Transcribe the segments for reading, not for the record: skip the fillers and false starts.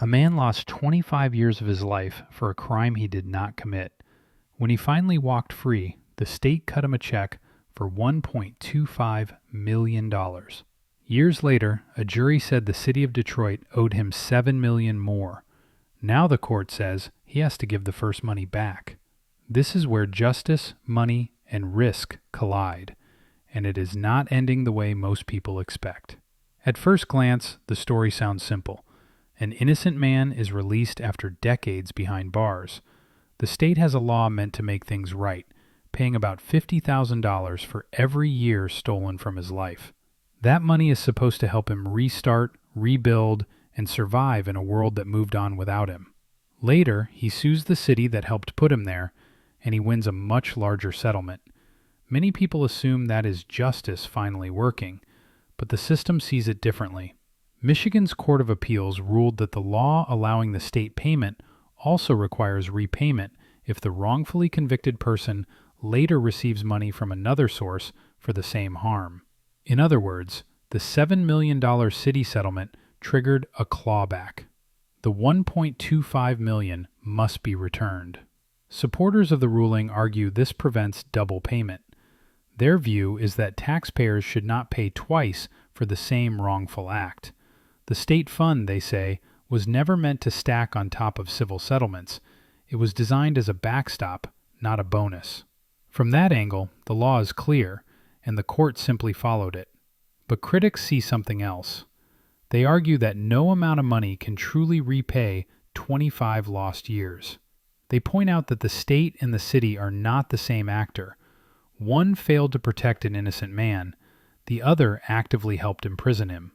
A man lost 25 years of his life for a crime he did not commit. When he finally walked free, the state cut him a check for $1.25 million. Years later, a jury said the city of Detroit owed him $7 million more. Now the court says he has to give the first money back. This is where justice, money, and risk collide, and it is not ending the way most people expect. At first glance, the story sounds simple. An innocent man is released after decades behind bars. The state has a law meant to make things right, paying about $50,000 for every year stolen from his life. That money is supposed to help him restart, rebuild, and survive in a world that moved on without him. Later, he sues the city that helped put him there, and he wins a much larger settlement. Many people assume that is justice finally working, but the system sees it differently. Michigan's Court of Appeals ruled that the law allowing the state payment also requires repayment if the wrongfully convicted person later receives money from another source for the same harm. In other words, the $7 million city settlement triggered a clawback. The $1.25 million must be returned. Supporters of the ruling argue this prevents double payment. Their view is that taxpayers should not pay twice for the same wrongful act. The state fund, they say, was never meant to stack on top of civil settlements. It was designed as a backstop, not a bonus. From that angle, the law is clear, and the court simply followed it. But critics see something else. They argue that no amount of money can truly repay 25 lost years. They point out that the state and the city are not the same actor. One failed to protect an innocent man, the other actively helped imprison him.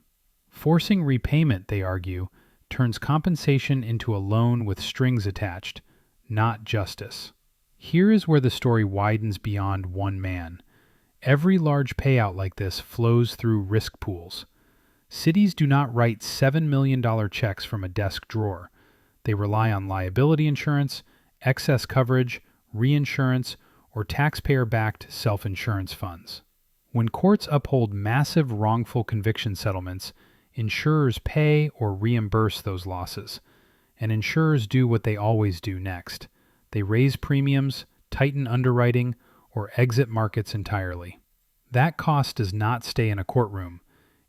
Forcing repayment, they argue, turns compensation into a loan with strings attached, not justice. Here is where the story widens beyond one man. Every large payout like this flows through risk pools. Cities do not write $7 million checks from a desk drawer. They rely on liability insurance, excess coverage, reinsurance, or taxpayer-backed self-insurance funds. When courts uphold massive wrongful conviction settlements, insurers pay or reimburse those losses, and insurers do what they always do next. They raise premiums, tighten underwriting, or exit markets entirely. That cost does not stay in a courtroom.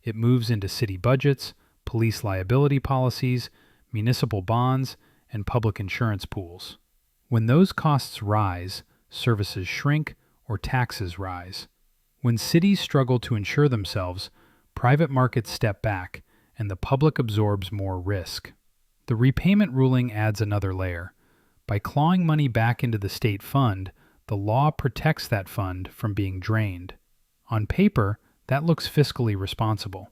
It moves into city budgets, police liability policies, municipal bonds, and public insurance pools. When those costs rise, services shrink or taxes rise. When cities struggle to insure themselves, private markets step back, and the public absorbs more risk. The repayment ruling adds another layer. By clawing money back into the state fund, the law protects that fund from being drained. On paper, that looks fiscally responsible.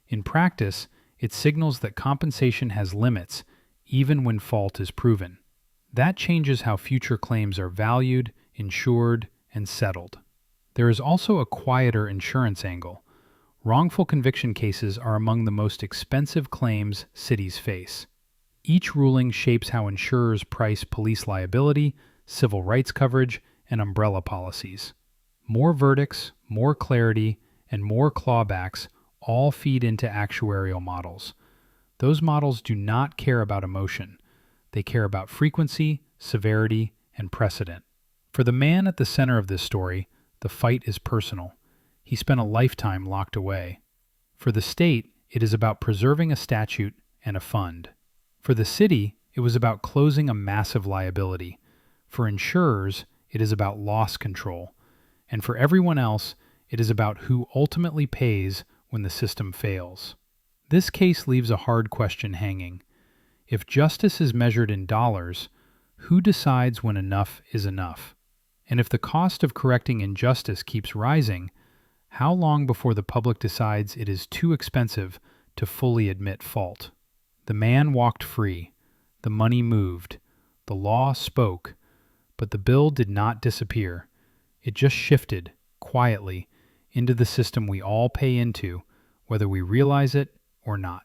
In practice, it signals that compensation has limits, even when fault is proven. That changes how future claims are valued, insured, and settled. There is also a quieter insurance angle. Wrongful conviction cases are among the most expensive claims cities face. Each ruling shapes how insurers price police liability, civil rights coverage, and umbrella policies. More verdicts, more clarity, and more clawbacks all feed into actuarial models. Those models do not care about emotion. They care about frequency, severity, and precedent. For the man at the center of this story, the fight is personal. He spent a lifetime locked away. For the state, it is about preserving a statute and a fund. For the city, it was about closing a massive liability. For insurers, it is about loss control. And for everyone else, it is about who ultimately pays when the system fails. This case leaves a hard question hanging. If justice is measured in dollars, who decides when enough is enough? And if the cost of correcting injustice keeps rising, how long before the public decides it is too expensive to fully admit fault? The man walked free. The money moved. The law spoke. But the bill did not disappear. It just shifted, quietly, into the system we all pay into, whether we realize it or not.